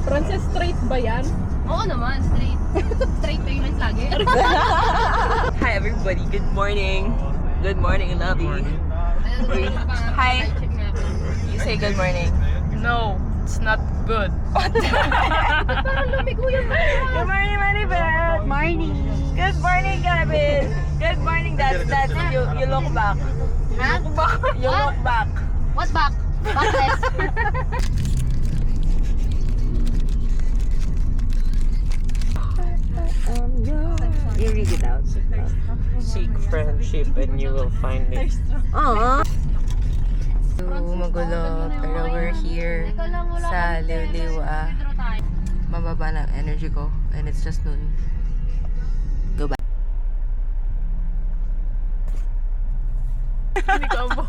Princess Straight ba yan? Oo naman, straight. Straight payment lagi. Hi everybody, good morning. Good morning, lovey. Hi. You say good morning. No, it's not good. Parang lumigo yung Good morning, Maribel. Morning. Good morning, Gavin. Good morning, Dad. You look back. Ha? You look back. What back? Backless. You read it out. Seek friendship and you will find it. Aww. Magulo, pero we're here sa Liwliwa. Mababa na energy ko and it's just noon. Go back. Hindi ka abo.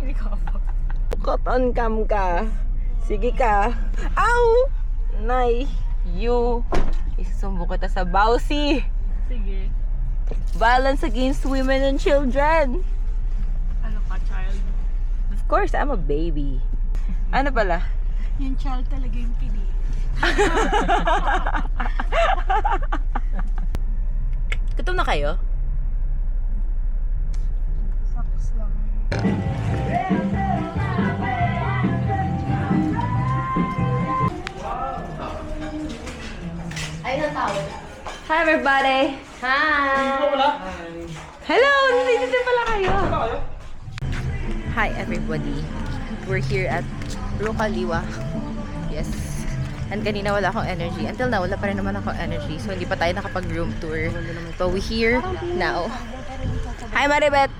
Hindi ka abo. Cotton cam ka. Sige ka. Ow! Nay, you. Isumbo kita sa bawsi. Sige. Violence against women and children. Ano ka, child? Of course, I'm a baby. Ano pala? Yung child talaga yung pili. Gutom na kayo? Saps lang. Ayun ang tawag. Hi everybody! Hi! Hello! Nandito pala kayo! Hi everybody! We're here at Rocaliwa. Yes. And kanina wala akong energy. Until now, wala pa rin naman akong energy. So hindi pa tayo nakapag-room tour. But we're here now. Hi Maribet!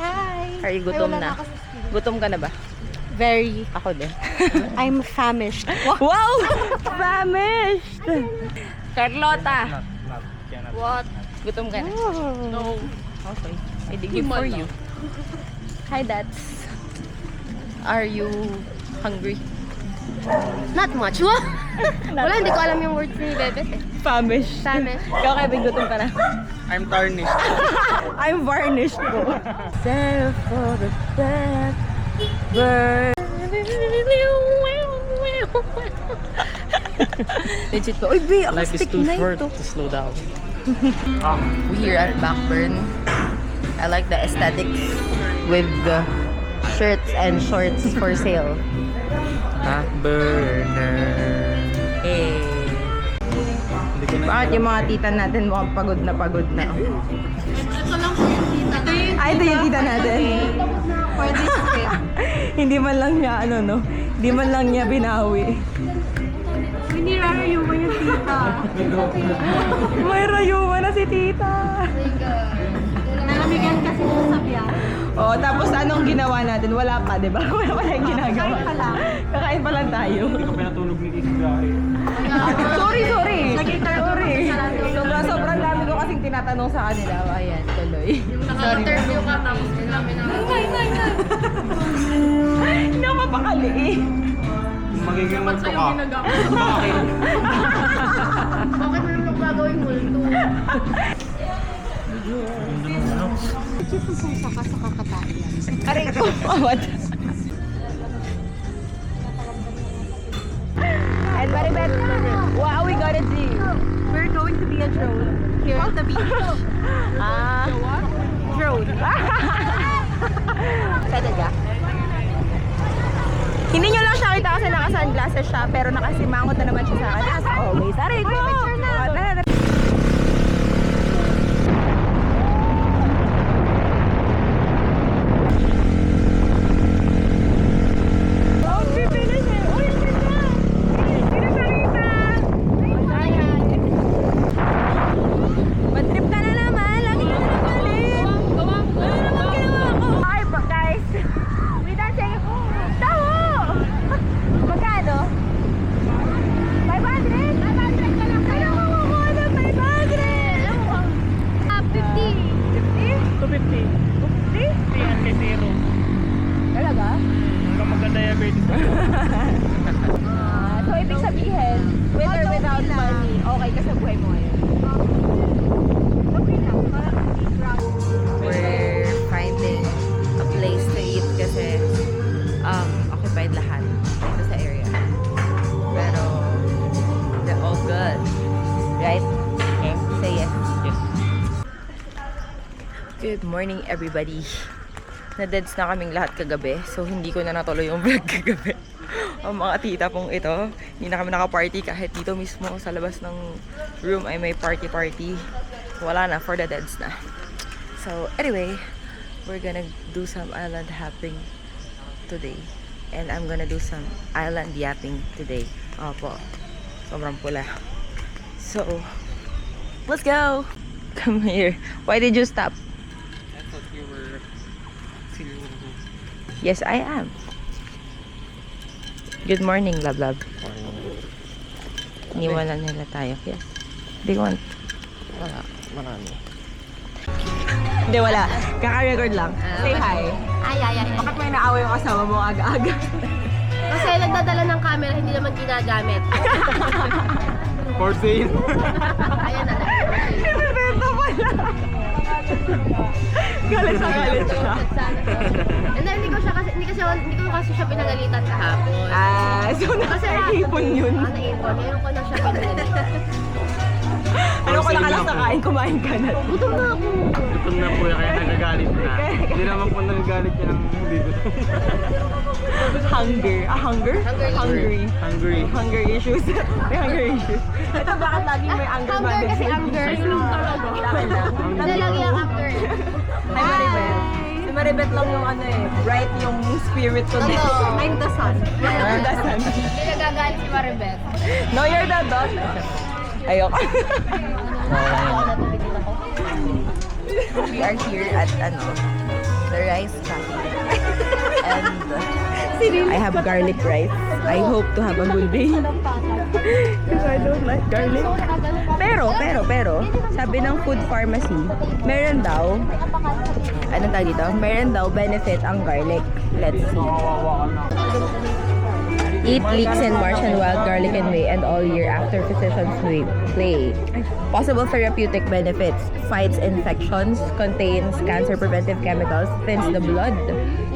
Hi! Are you gutom na? Gutom ka na ba? Very. Ako din. I'm famished. Wow! Famished! Carlota! What? Gutom ka na? No. Okay. I dig it for you. Hi, Dads. Are you hungry? Not much. Wala, hindi ko alam yung words ni Bebet eh. Famished. Famished. Ikaw, Kevin, gutom ka na? I'm tarnished. I'm varnished po. Sell for the best bird. Legit po. Uy, B, Life is acoustic too na short ito. to slow down. We're here at Backburn. I like the aesthetics with the shirts and shorts for sale. Backburner. Eh. Hindi ko na Bakit yung mga tita natin mukhang pagod na pagod na? Ito lang po yung tita. Ay, ito yung tita natin. Pwede skip. Hindi man lang niya, ano no? Hindi man lang niya binawi. Hindi rarayuman yung tita. May rayuma na si tita. Nalamigan kasi yung sabya. Oo, tapos anong ginawa natin? Wala pa, di ba? Wala pa yung ginagawa. Kakain pa lang. Kakain pa lang tayo. Hindi ko pinatulog ni Isgahe. Sorry. Sobrang dami ko kasing tinatanong sa kanila. Ayan, tuloy. Naka-interview ka tapos din namin ang... Hindi ako mapakali eh. Magiging multo ka. Bakit? Bakit mo naman gagawin multo? Pupusa ka sa kakatayan. Aray ko. What? And Maribet, what are we gonna do? We're going to be a drone here at the beach. Drone. Excited ka? Hindi nyo lang siya kita kasi naka-sunglasses siya, pero nakasimangot na naman siya sa akin. As always. Aray ko! Picture na. Madrip ka na naman. Lagi ka na naman. Ano naman ginawa ko? Ay, guys. We dancing. Taho! Magkano? 500? 500 ka lang. Ano ko kukuha ng 500? 50. 250. 50? 300 kay zero. Talaga? Hanggang magka-diabetes ka. So, ibig sabihin, with or without money, okay ka sa buhay mo ngayon? Okay lang. Parang hindi drunk. We're finding a place to eat kasi occupied lahat dito sa area. Good morning everybody. Na-deads na kaming lahat kagabi, so hindi ko na natuloy yung vlog kagabi. Ang mga tita pong ito, hindi na kami naka-party kahit dito mismo sa labas ng room ay may party. Wala na, for the deads na. So anyway, we're gonna do some island hopping today. And I'm gonna do some island yapping today. Opo, sobrang pula. So, let's go! Come here. Why did you stop? I thought you were filming. Yes, I am. Good morning, love. Iniwanan nila tayo. Yes. They want. Wala, marami. Hindi, wala. Kaka-record lang. Say hi. Ay. Bakit may naawa yung kasama mo aga-aga? Kasi nagdadala ng camera, hindi naman ginagamit. For sale. Ayan na. Pinibenta pala. Galit siya. And then, hindi ko kasi siya pinagalitan kahapon. So nakaipon yun. Naipon. Ngayon ko na siya pinagalitan. Ano ko nakalas na kain, kumain ka na. Gutom na ako. Gutom na po yan, kaya nagagalit na. Hindi naman po nagagalit yan ang hindi gutom. Hunger. Hunger? Hungry. Hunger issues. May hunger issues. Ito bakit laging may anger Hunger management? kasi anger. Ano lagi ang after? Hi Maribel. Si Maribel lang yung ano eh, bright yung spirit ko din. Totoo. I'm the sun. I'm the sun. Hindi nagagalit si Maribel. No, you're the daughter. Ayoko. We are here at the rice cafe. And I have garlic rice. I hope to have a good day. Because I don't like garlic. Pero, sabi ng food pharmacy, meron daw, anong tawag dito? Meron daw benefit ang garlic. Let's see. Eat leeks and marsh and wild garlic and whey and all year after physicians play. Possible therapeutic benefits. Fights infections, contains cancer preventive chemicals, thins the blood,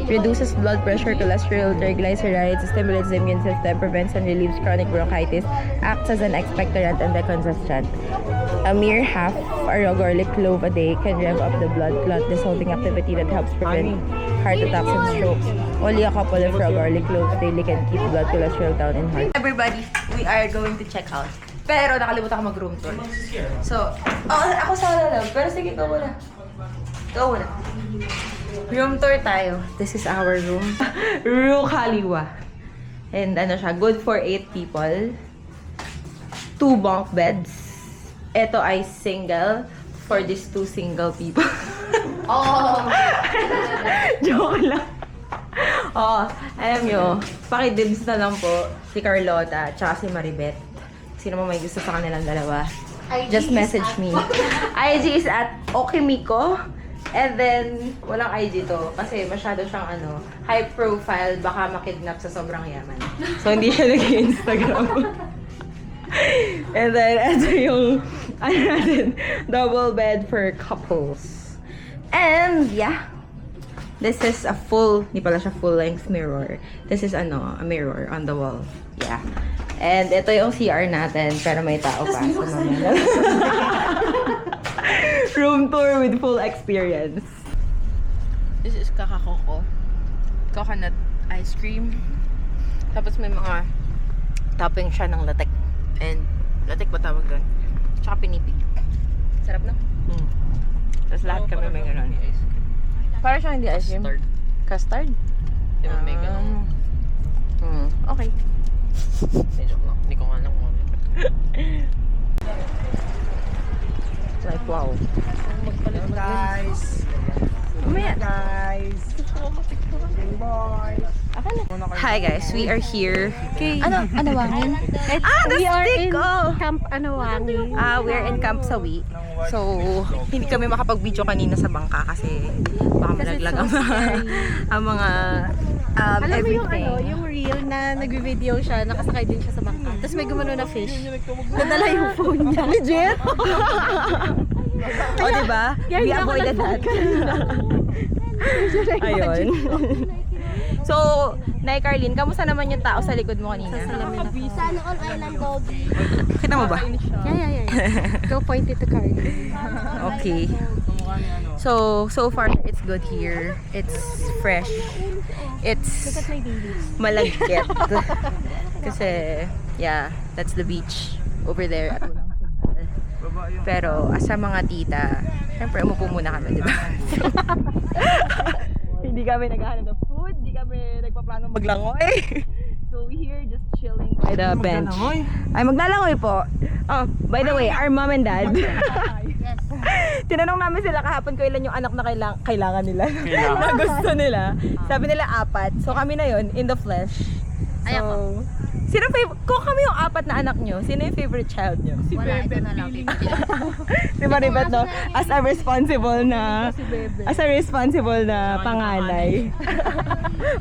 reduces blood pressure, cholesterol, triglycerides, stimulates the immune system, prevents and relieves chronic bronchitis, acts as an expectorant and decongestant. A mere half a raw garlic clove a day can rev up the blood clot dissolving activity that helps prevent heart attacks and strokes. Only a couple of raw garlic cloves daily can keep blood cholesterol down in heart. Everybody, we are going to check out. Pero nakalimutan ko mag-room tour. So, ako sa lang. Pero sige, ikaw muna. Room tour tayo. This is our room. Rukhaliwa. And ano siya, good for 8 people. 2 bunk beds. Ito ay single for these 2 single people. Oh! Joke lang. Alam nyo, pakidibs na lang po si Carlota at si Maribet. Sino mo may gusto sa kanilang dalawa? Just message me. IG is at Okimiko. And then, walang IG to. Kasi masyado siyang high profile. Baka makidnap sa sobrang yaman. So, hindi siya nag-Instagram. And then, ito yung, double bed for couples. And, yeah. This is a hindi pala siya full-length mirror. This is a mirror on the wall. Yeah. And ito yung CR natin, pero may tao pa. So, room tour with full experience. This is kakakoko. Coconut ice cream. Tapos may mga topping siya ng latek. And latek ba tawag doon? Tsaka pinipig. Sarap na? Tapos lahat kami may gano'n. Para siyang hindi ice cream. Custard? Di ba may ganun? Okay. Medyo lang. Hindi ko nga alam kung ano. Like, wow. Guys! Umaya. Guys! Hi guys, we are here. Anawangin? We are in ko! Camp Anawangin. We are in Camp Sawi. So, hindi kami makapag-video kanina sa bangka kasi baka malaglag ang mga Alam mo everything. yung reel na nag-video siya, nakasakay din siya sa bangka. Tapos may gumano na fish. Nadala yung phone niya. Legit? Diba? We avoided that. Ayun. So, Nay Carlin, kamusta naman yung tao sa likod mo kanina? Sana all island doggy. Kita mo ba? Yeah. Go point it to Carly. Okay. So far, it's good here. It's fresh. It's malagkit. Kasi, yeah, that's the beach over there at Unang Signal. Pero, as sa mga tita, syempre, umupo muna kami, di ba? Hindi kami naghahanap ng food, hindi kami nagpaplano maglangoy. So, we here just chilling by the bench. Ay, maglalangoy po. Oh, by the way, our mom and dad. Tinanong namin sila kahapon kung ilan yung anak na kailangan nila. Na gusto nila. Sabi nila 4. So kami na yon in the flesh. So, sino kung kami yung 4 na anak nyo, sino yung favorite child nyo? Wala, ito na lang. Si Maribet, no? As a responsible na panganay.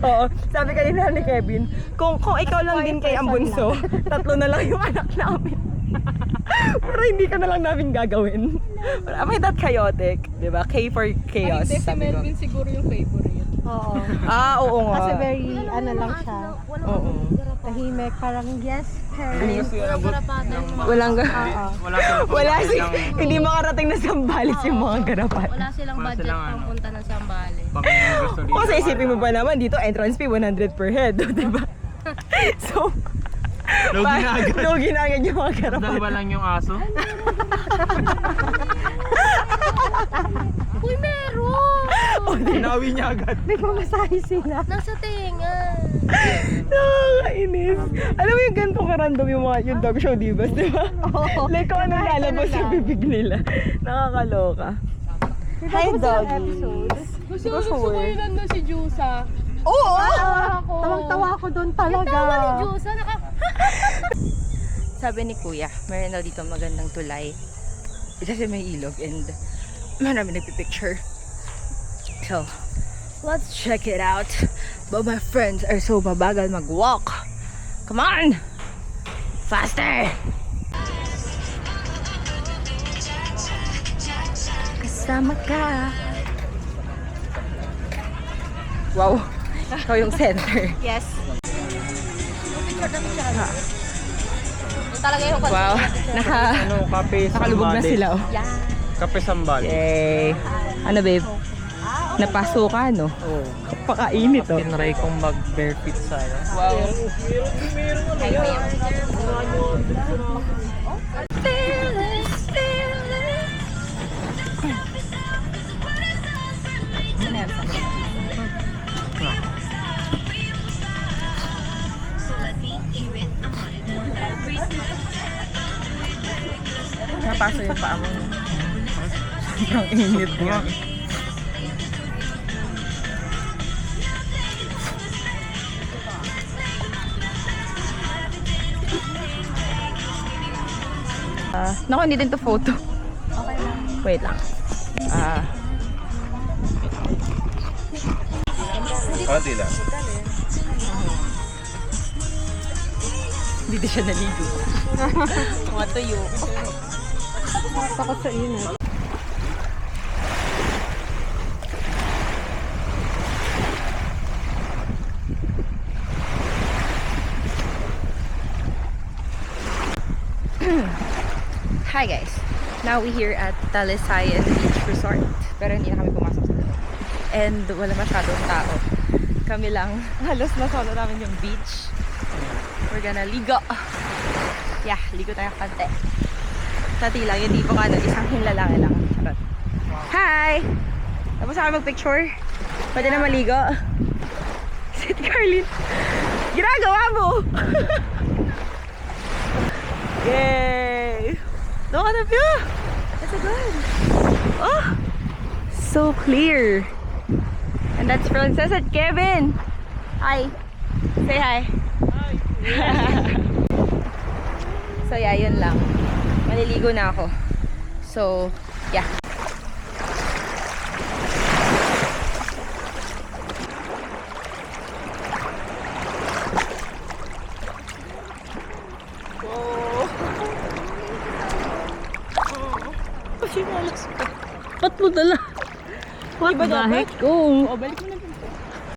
Oo. Sabi kanina ni Kevin, kung ikaw lang din kay ang bunso, 3 na lang yung anak namin. Pero hindi ka na lang namin gagawin. Am I that chaotic? Diba? K for chaos. Si Melvin siguro yung favorite. Oo. Oo nga. Kasi very, lang siya. Oo. Tahimik, parang yes, parents. Walang Wala hindi makarating na Sambales yung mga garapan. Wala silang Wala budget silang pang punta ng Sambales. Kasi isipin mo ba naman dito entrance fee 100 per head, diba? So, Lugi na agad yung mga garapan. Dalawa lang yung aso. Uy, meron! Tinawi niya agad. May pamasahe sila. Nasa tinga. Nakakainis. Alam mo yung ganitong karandom yung dog show divas, di ba? Like kung anong lalabas sa bibig nila. Nakakaloka. Hi, doggies. Gusto ko yun nandun si Jusa. Oo! Tawang-tawa ako doon talaga. Tawa ni Jusa, Sabi ni Kuya, meron daw dito magandang tulay. Kasi may ilog and marami nagpipicture. So, let's check it out. But my friends are so mabagal mag-walk. Come on! Faster! Kasama ka. Wow! Ikaw yung center. Yes. Talaga yung Wow! Kape Nakalubog na sila, oh. Kape sambal. Yay! Ano, babe? Napaso ka, no? Oo. Pakainit, oh. Tinry kong mag-bare feet sa ano. Wow! Napaso yung paa mo. Sobrang init nga. Naku, hindi din to photo. Wait lang. Konti lang. Hindi din siya naligo. Mga tuyo. Takot sa init. Hi guys! Now we here at Talisayan Beach Resort. Pero hindi na kami pumasok sa loob. And wala masyadong tao. Kami lang. Halos nasolo namin yung beach. We're gonna ligo. Yeah, ligo tayo kante. Tati lang, hindi po nga isang hinlalaki lang. Charot. Hi! Tapos na kami mag-picture. Pwede na maligo. Si Carlin. Ginagawa mo! Yay! Look at the view! That's so good! Oh! So clear! And that's Frances at Kevin! Hi! Say hi! Hi! So yeah, yun lang. Maliligo na ako. So, yeah. Ba't mo dala? What the heck? Oh, balik mo na.